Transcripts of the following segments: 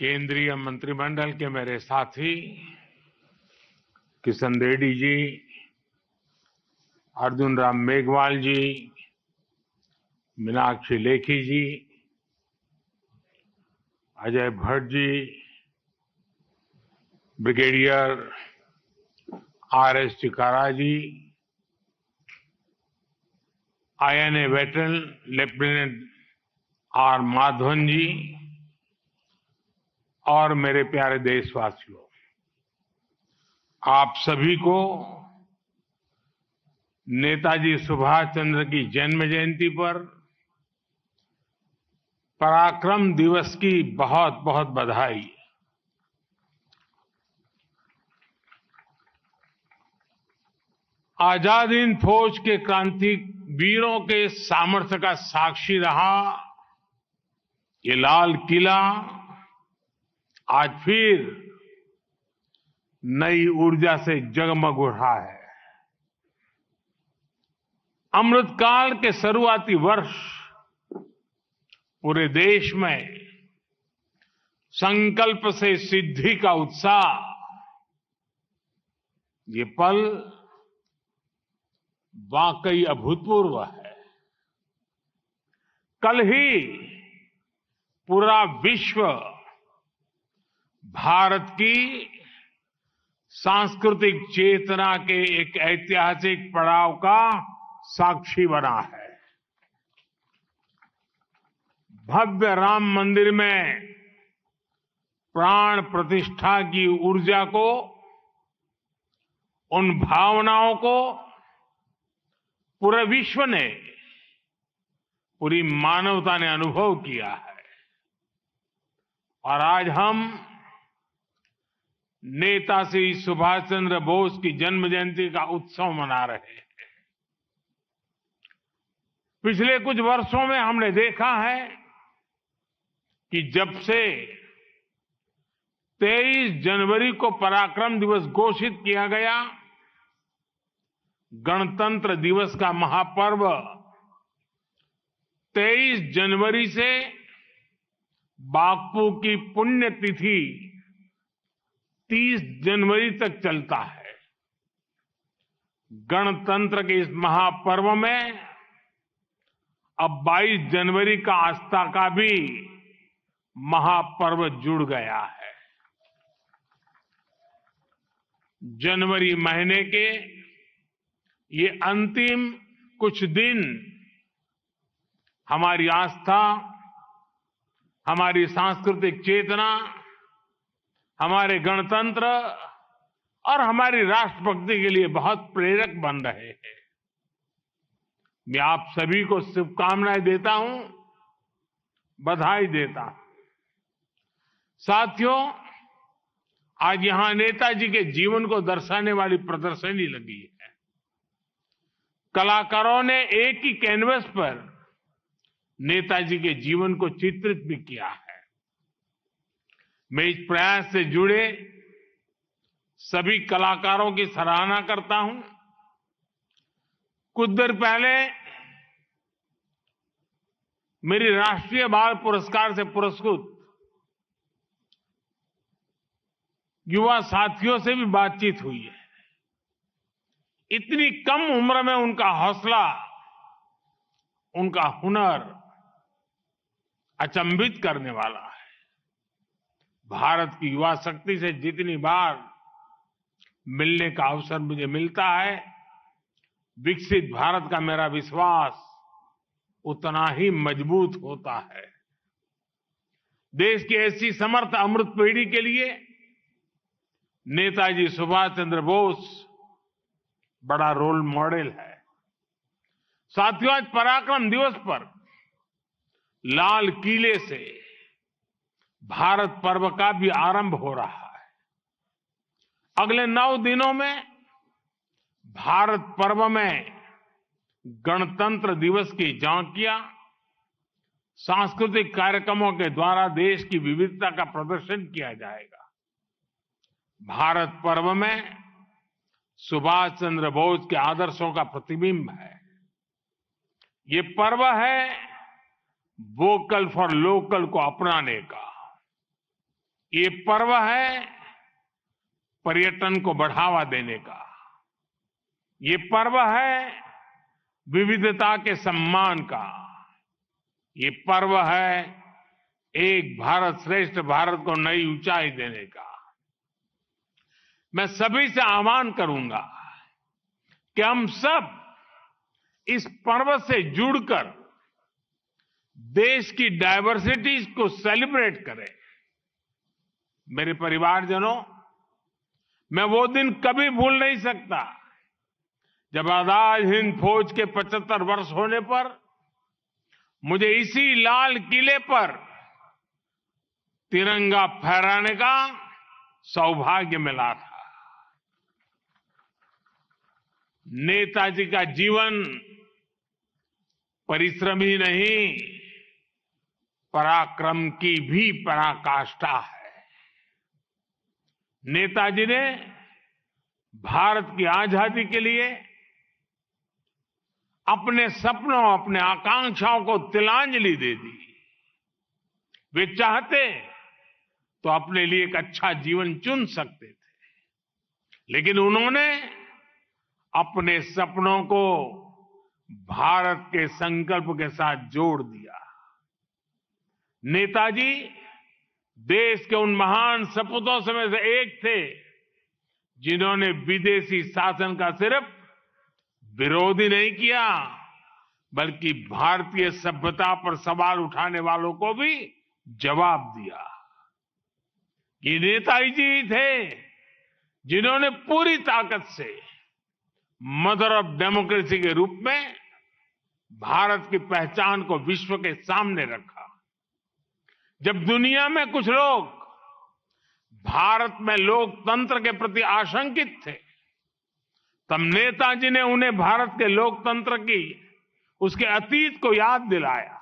केंद्रीय मंत्रिमंडल के मेरे साथी Kishan Reddy ji, Arjun Ram Meghwal ji, Meenakshi Lekhi ji, Ajay Bhatt ji, brigadier R S. Chikara ji, INA veteran lieutenant R. Madhavan ji और मेरे प्यारे देशवासियों, आप सभी को नेताजी सुभाष चंद्र की जन्म जयंती पर पराक्रम दिवस की बहुत बहुत बधाई। आजाद हिंद फौज के क्रांति वीरों के सामर्थ्य का साक्षी रहा ये लाल किला आज फिर नई ऊर्जा से जगमग उठा है। अमृतकाल के शुरुआती वर्ष पूरे देश में संकल्प से सिद्धि का उत्साह, ये पल वाकई अभूतपूर्व है। कल ही पूरा विश्व भारत की सांस्कृतिक चेतना के एक ऐतिहासिक पड़ाव का साक्षी बना है। भव्य राम मंदिर में प्राण प्रतिष्ठा की ऊर्जा को, उन भावनाओं को पूरे विश्व ने, पूरी मानवता ने अनुभव किया है। और आज हम नेताजी सुभाष चंद्र बोस की जन्म जयंती का उत्सव मना रहे हैं। पिछले कुछ वर्षों में हमने देखा है कि जब से 23 जनवरी को पराक्रम दिवस घोषित किया गया, गणतंत्र दिवस का महापर्व 23 जनवरी से बापू की पुण्यतिथि 30 जनवरी तक चलता है। गणतंत्र के इस महापर्व में अब 22 जनवरी का आस्था का भी महापर्व जुड़ गया है। जनवरी महीने के ये अंतिम कुछ दिन हमारी आस्था, हमारी सांस्कृतिक चेतना, हमारे गणतंत्र और हमारी राष्ट्रभक्ति के लिए बहुत प्रेरक बन रहे हैं। मैं आप सभी को शुभकामनाएं देता हूं, बधाई देता हूं। साथियों, आज यहां नेताजी के जीवन को दर्शाने वाली प्रदर्शनी लगी है। कलाकारों ने एक ही कैनवस पर नेताजी के जीवन को चित्रित भी किया है। मैं इस प्रयास से जुड़े सभी कलाकारों की सराहना करता हूं। कुछ देर पहले मेरी राष्ट्रीय बाल पुरस्कार से पुरस्कृत युवा साथियों से भी बातचीत हुई है। इतनी कम उम्र में उनका हौसला, उनका हुनर अचंभित करने वाला है। भारत की युवा शक्ति से जितनी बार मिलने का अवसर मुझे मिलता है, विकसित भारत का मेरा विश्वास उतना ही मजबूत होता है। देश की ऐसी समर्थ अमृत पीढ़ी के लिए नेताजी सुभाष चंद्र बोस बड़ा रोल मॉडल है। साथियों, आज पराक्रम दिवस पर लाल किले से भारत पर्व का भी आरंभ हो रहा है। अगले 9 दिनों में भारत पर्व में गणतंत्र दिवस की झांकियां, सांस्कृतिक कार्यक्रमों के द्वारा देश की विविधता का प्रदर्शन किया जाएगा। भारत पर्व में सुभाष चंद्र बोस के आदर्शों का प्रतिबिंब है। ये पर्व है वोकल फॉर लोकल को अपनाने का। ये पर्व है पर्यटन को बढ़ावा देने का। ये पर्व है विविधता के सम्मान का। ये पर्व है एक भारत श्रेष्ठ भारत को नई ऊंचाई देने का। मैं सभी से आह्वान करूंगा कि हम सब इस पर्व से जुड़कर देश की डायवर्सिटीज को सेलिब्रेट करें। मेरे परिवारजनों, मैं वो दिन कभी भूल नहीं सकता जब आजाद हिंद फौज के 75 वर्ष होने पर मुझे इसी लाल किले पर तिरंगा फहराने का सौभाग्य मिला था। नेताजी का जीवन परिश्रम ही नहीं, पराक्रम की भी पराकाष्ठा है। नेताजी ने भारत की आजादी के लिए अपने सपनों, अपने आकांक्षाओं को तिलांजलि दे दी। वे चाहते तो अपने लिए एक अच्छा जीवन चुन सकते थे, लेकिन उन्होंने अपने सपनों को भारत के संकल्प के साथ जोड़ दिया। नेताजी देश के उन महान सपूतों में से एक थे जिन्होंने विदेशी शासन का सिर्फ विरोध ही नहीं किया, बल्कि भारतीय सभ्यता पर सवाल उठाने वालों को भी जवाब दिया। ये नेताजी जी थे जिन्होंने पूरी ताकत से मदर ऑफ डेमोक्रेसी के रूप में भारत की पहचान को विश्व के सामने रखा। जब दुनिया में कुछ लोग भारत में लोकतंत्र के प्रति आशंकित थे, तब नेताजी ने उन्हें भारत के लोकतंत्र की उसके अतीत को याद दिलाया।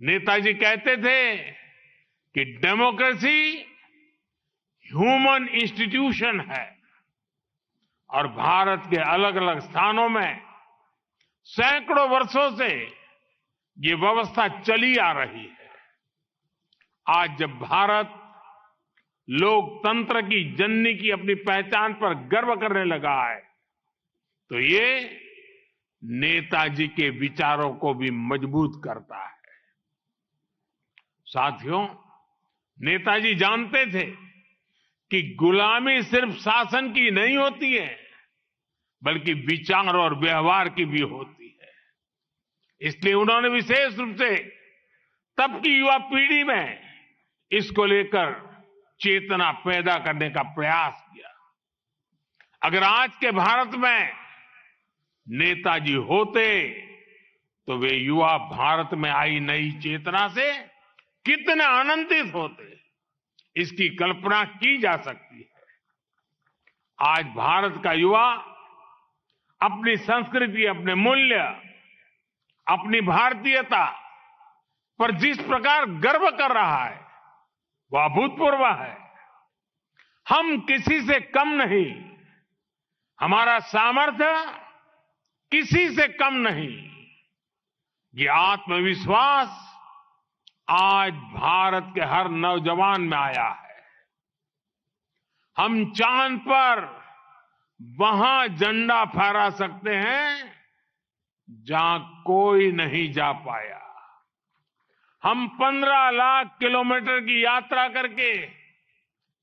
नेताजी कहते थे कि डेमोक्रेसी ह्यूमन इंस्टीट्यूशन है और भारत के अलग अलग स्थानों में सैकड़ों वर्षों से ये व्यवस्था चली आ रही है। आज जब भारत लोकतंत्र की जननी की अपनी पहचान पर गर्व करने लगा है, तो ये नेताजी के विचारों को भी मजबूत करता है। साथियों, नेताजी जानते थे कि गुलामी सिर्फ शासन की नहीं होती है, बल्कि विचार और व्यवहार की भी होती है। इसलिए उन्होंने विशेष रूप से तब की युवा पीढ़ी में इसको लेकर चेतना पैदा करने का प्रयास किया। अगर आज के भारत में नेताजी होते तो वे युवा भारत में आई नई चेतना से कितने आनंदित होते, इसकी कल्पना की जा सकती है। आज भारत का युवा अपनी संस्कृति, अपने मूल्य, अपनी भारतीयता पर जिस प्रकार गर्व कर रहा है वह अभूतपूर्व है। हम किसी से कम नहीं, हमारा सामर्थ्य किसी से कम नहीं। ये आत्मविश्वास आज भारत के हर नौजवान में आया है। हम चांद पर वहां झंडा फहरा सकते हैं जहां कोई नहीं जा पाया। हम 15 लाख किलोमीटर की यात्रा करके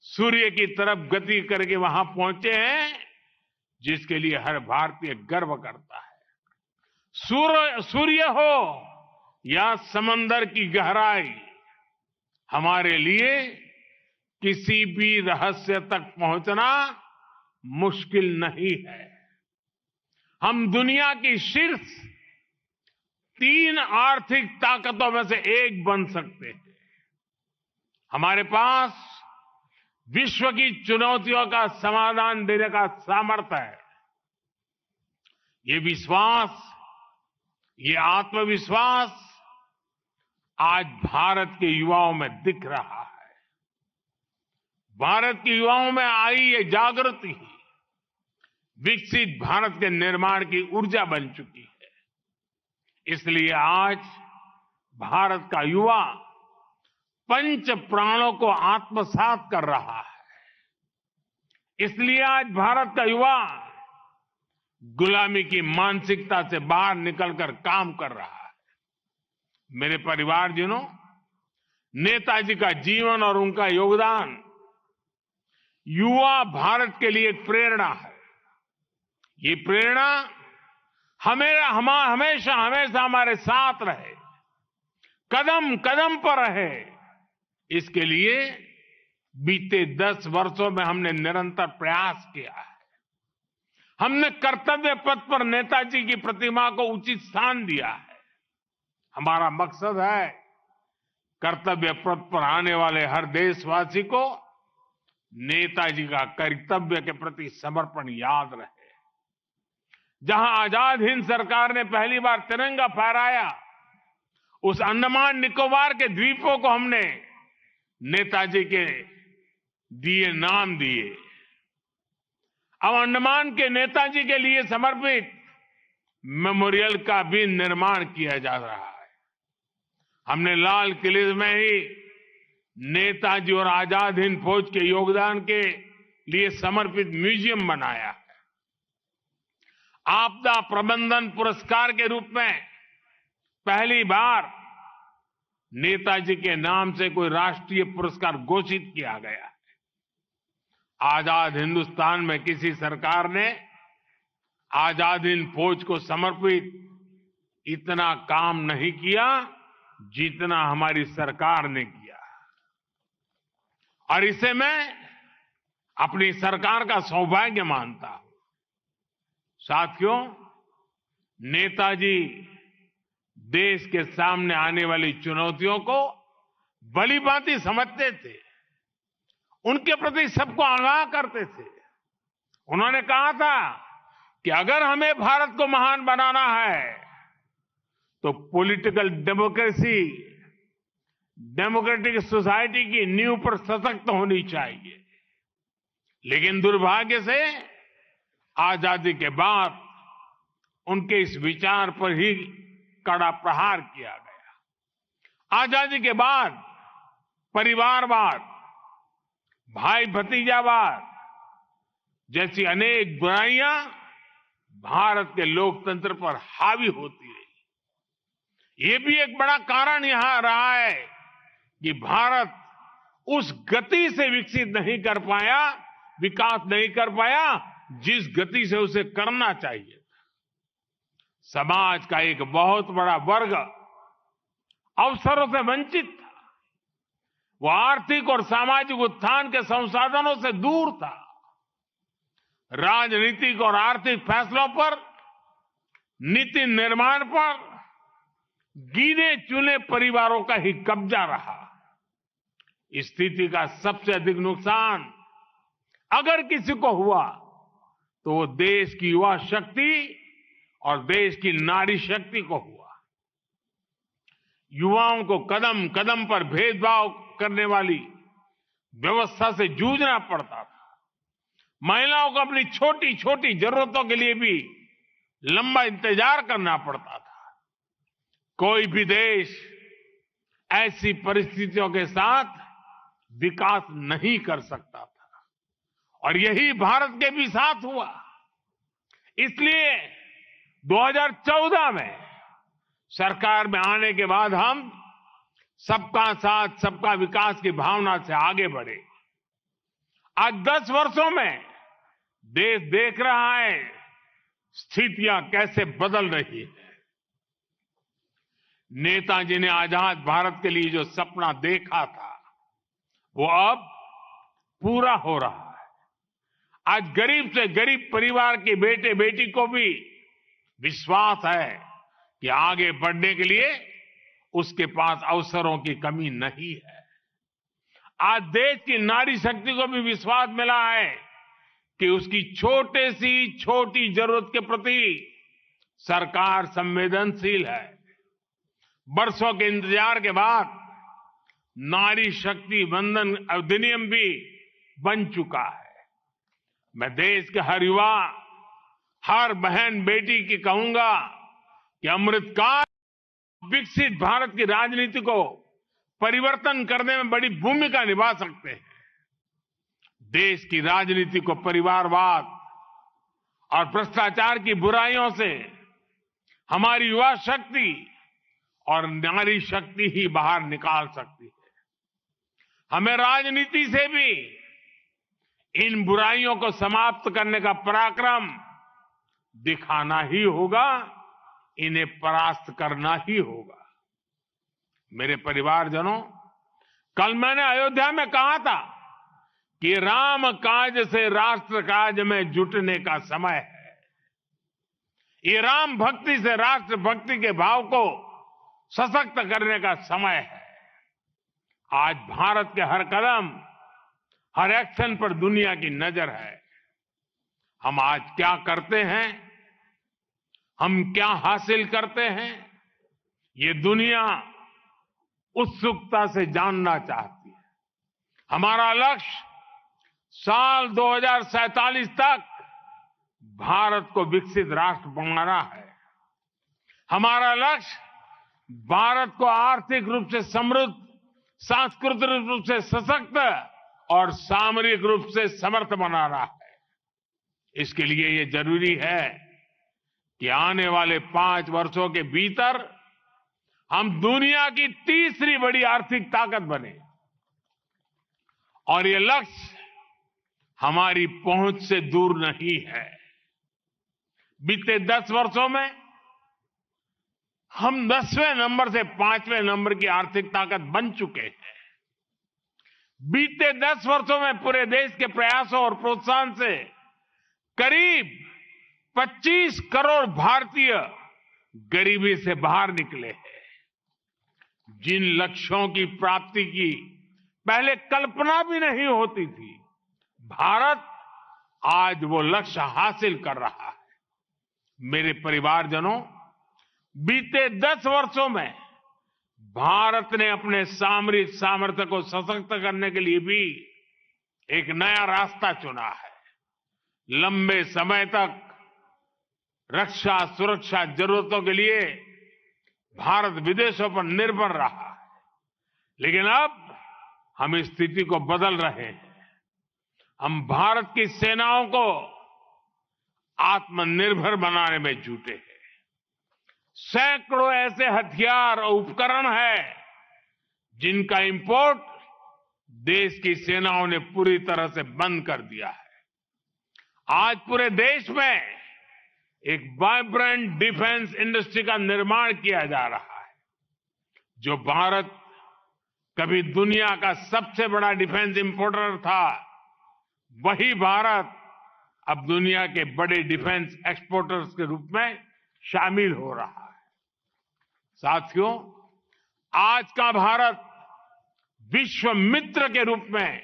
सूर्य की तरफ गति करके वहां पहुंचे हैं, जिसके लिए हर भारतीय गर्व करता है। सूर्य हो या समंदर की गहराई, हमारे लिए किसी भी रहस्य तक पहुंचना मुश्किल नहीं है। हम दुनिया की शीर्ष 3 आर्थिक ताकतों में से एक बन सकते हैं। हमारे पास विश्व की चुनौतियों का समाधान देने का सामर्थ्य है। ये विश्वास, ये आत्मविश्वास आज भारत के युवाओं में दिख रहा है। भारत के युवाओं में आई ये जागृति विकसित भारत के निर्माण की ऊर्जा बन चुकी है। इसलिए आज भारत का युवा पंच प्राणों को आत्मसात कर रहा है। इसलिए आज भारत का युवा गुलामी की मानसिकता से बाहर निकलकर काम कर रहा है। मेरे परिवारजनों, नेताजी का जीवन और उनका योगदान युवा भारत के लिए एक प्रेरणा है। ये प्रेरणा हमेशा हमेशा हमारे साथ रहे, कदम कदम पर रहे। इसके लिए बीते 10 वर्षों में हमने निरंतर प्रयास किया है। हमने कर्तव्य पथ पर नेताजी की प्रतिमा को उचित स्थान दिया है। हमारा मकसद है कर्तव्य पथ पर आने वाले हर देशवासी को नेताजी का कर्तव्य के प्रति समर्पण याद रहे। जहां आजाद हिंद सरकार ने पहली बार तिरंगा फहराया, उस अंडमान निकोबार के द्वीपों को हमने नेताजी के दिए नाम दिए। अब अंडमान के नेताजी के लिए समर्पित मेमोरियल का भी निर्माण किया जा रहा है। हमने लाल किले में ही नेताजी और आजाद हिंद फौज के योगदान के लिए समर्पित म्यूजियम बनाया है। आपदा प्रबंधन पुरस्कार के रूप में पहली बार नेताजी के नाम से कोई राष्ट्रीय पुरस्कार घोषित किया गया है। आजाद हिंदुस्तान में किसी सरकार ने आजाद हिंद फौज को समर्पित इतना काम नहीं किया जितना हमारी सरकार ने किया, और इसे मैं अपनी सरकार का सौभाग्य मानता हूं। साथियों, नेताजी देश के सामने आने वाली चुनौतियों को भलीभांति समझते थे, उनके प्रति सबको आगाह करते थे। उन्होंने कहा था कि अगर हमें भारत को महान बनाना है तो पॉलिटिकल डेमोक्रेसी, डेमोक्रेटिक सोसाइटी की नींव पर सशक्त होनी चाहिए। लेकिन दुर्भाग्य से आजादी के बाद उनके इस विचार पर ही कड़ा प्रहार किया गया। आजादी के बाद परिवारवाद, भाई भतीजावाद जैसी अनेक बुराइयां भारत के लोकतंत्र पर हावी होती रही। ये भी एक बड़ा कारण यहां रहा है कि भारत उस गति से विकसित नहीं कर पाया, विकास नहीं कर पाया जिस गति से उसे करना चाहिए। समाज का एक बहुत बड़ा वर्ग अवसरों से वंचित था। वो आर्थिक और सामाजिक उत्थान के संसाधनों से दूर था। राजनीतिक और आर्थिक फैसलों पर, नीति निर्माण पर गिने चुने परिवारों का ही कब्जा रहा। इस स्थिति का सबसे अधिक नुकसान अगर किसी को हुआ तो वो देश की युवा शक्ति और देश की नारी शक्ति को हुआ। युवाओं को कदम कदम पर भेदभाव करने वाली व्यवस्था से जूझना पड़ता था। महिलाओं को अपनी छोटी छोटी जरूरतों के लिए भी लंबा इंतजार करना पड़ता था। कोई भी देश ऐसी परिस्थितियों के साथ विकास नहीं कर सकता था, और यही भारत के भी साथ हुआ। इसलिए 2014 में सरकार में आने के बाद हम सबका साथ सबका विकास की भावना से आगे बढ़े। आज 10 वर्षों में देश देख रहा है स्थितियां कैसे बदल रही है। नेताजी ने आजाद भारत के लिए जो सपना देखा था वो अब पूरा हो रहा है। आज गरीब से गरीब परिवार के बेटे बेटी को भी विश्वास है कि आगे बढ़ने के लिए उसके पास अवसरों की कमी नहीं है। आज देश की नारी शक्ति को भी विश्वास मिला है कि उसकी छोटे सी छोटी जरूरत के प्रति सरकार संवेदनशील है। बरसों के इंतजार के बाद नारी शक्ति वंदन अधिनियम भी बन चुका है। मैं देश के हर युवा, हर बहन बेटी की कहूंगा कि अमृतकाल विकसित भारत की राजनीति को परिवर्तन करने में बड़ी भूमिका निभा सकते हैं। देश की राजनीति को परिवारवाद और भ्रष्टाचार की बुराइयों से हमारी युवा शक्ति और नारी शक्ति ही बाहर निकाल सकती है। हमें राजनीति से भी इन बुराइयों को समाप्त करने का पराक्रम दिखाना ही होगा, इन्हें परास्त करना ही होगा। मेरे परिवारजनों, कल मैंने अयोध्या में कहा था कि राम काज से राष्ट्र काज में जुटने का समय है। ये राम भक्ति से राष्ट्र भक्ति के भाव को सशक्त करने का समय है। आज भारत के हर कदम, हर एक्शन पर दुनिया की नजर है। हम आज क्या करते हैं, हम क्या हासिल करते हैं, ये दुनिया उत्सुकता से जानना चाहती है। हमारा लक्ष्य साल 2047 तक भारत को विकसित राष्ट्र बनाना है। हमारा लक्ष्य भारत को आर्थिक रूप से समृद्ध, सांस्कृतिक रूप से सशक्त और सामरिक रूप से समर्थ बनाना है। इसके लिए ये जरूरी है कि आने वाले 5 वर्षों के भीतर हम दुनिया की तीसरी बड़ी आर्थिक ताकत बने, और ये लक्ष्य हमारी पहुंच से दूर नहीं है। बीते 10 वर्षों में हम 10वें नंबर से 5वें नंबर की आर्थिक ताकत बन चुके हैं। बीते 10 वर्षों में पूरे देश के प्रयासों और प्रोत्साहन से करीब 25 करोड़ भारतीय गरीबी से बाहर निकले हैं। जिन लक्ष्यों की प्राप्ति की पहले कल्पना भी नहीं होती थी, भारत आज वो लक्ष्य हासिल कर रहा है। मेरे परिवारजनों, बीते 10 वर्षों में भारत ने अपने सामरिक सामर्थ्य को सशक्त करने के लिए भी एक नया रास्ता चुना है। लंबे समय तक रक्षा सुरक्षा जरूरतों के लिए भारत विदेशों पर निर्भर रहा है, लेकिन अब हम इस स्थिति को बदल रहे हैं। हम भारत की सेनाओं को आत्मनिर्भर बनाने में जुटे हैं। सैकड़ों ऐसे हथियार और उपकरण हैं जिनका इंपोर्ट देश की सेनाओं ने पूरी तरह से बंद कर दिया है। आज पूरे देश में एक वाइब्रेंट डिफेंस इंडस्ट्री का निर्माण किया जा रहा है। जो भारत कभी दुनिया का सबसे बड़ा डिफेंस इंपोर्टर था, वही भारत अब दुनिया के बड़े डिफेंस एक्सपोर्टर्स के रूप में शामिल हो रहा है। साथियों, आज का भारत विश्व मित्र के रूप में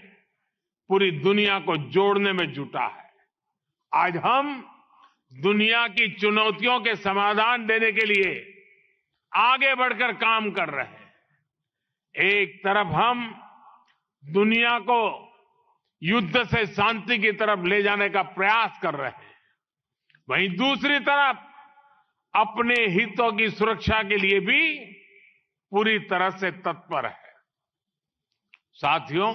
पूरी दुनिया को जोड़ने में जुटा है। आज हम दुनिया की चुनौतियों के समाधान देने के लिए आगे बढ़कर काम कर रहे हैं। एक तरफ हम दुनिया को युद्ध से शांति की तरफ ले जाने का प्रयास कर रहे हैं, वहीं दूसरी तरफ अपने हितों की सुरक्षा के लिए भी पूरी तरह से तत्पर है। साथियों,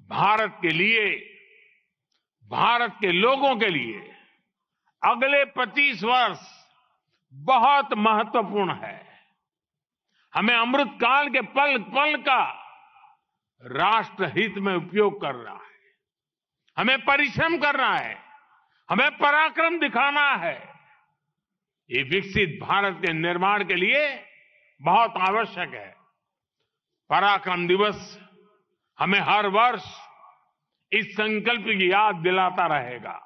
भारत के लिए, भारत के लोगों के लिए अगले 25 वर्ष बहुत महत्वपूर्ण है। हमें अमृतकाल के पल पल का राष्ट्र हित में उपयोग करना है। हमें परिश्रम करना है, हमें पराक्रम दिखाना है। ये विकसित भारत के निर्माण के लिए बहुत आवश्यक है। पराक्रम दिवस हमें हर वर्ष इस संकल्प की याद दिलाता रहेगा।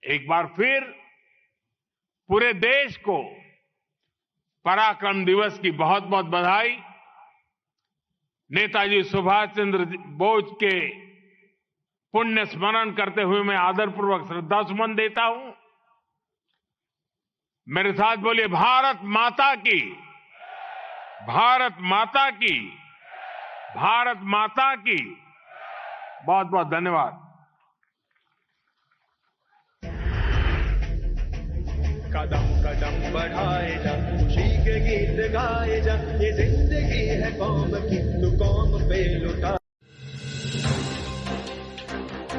एक बार फिर पूरे देश को पराक्रम दिवस की बहुत बहुत बधाई। नेताजी सुभाष चंद्र बोस के पुण्य स्मरण करते हुए मैं आदरपूर्वक श्रद्धासुमन देता हूं। मेरे साथ बोलिए, भारत माता की, भारत माता की, भारत माता की। बहुत बहुत धन्यवाद। कदम कदम बढ़ाए जा खुशी के गीत गाए जा, ये जिंदगी है कौम की, तू कौम पे लुटा।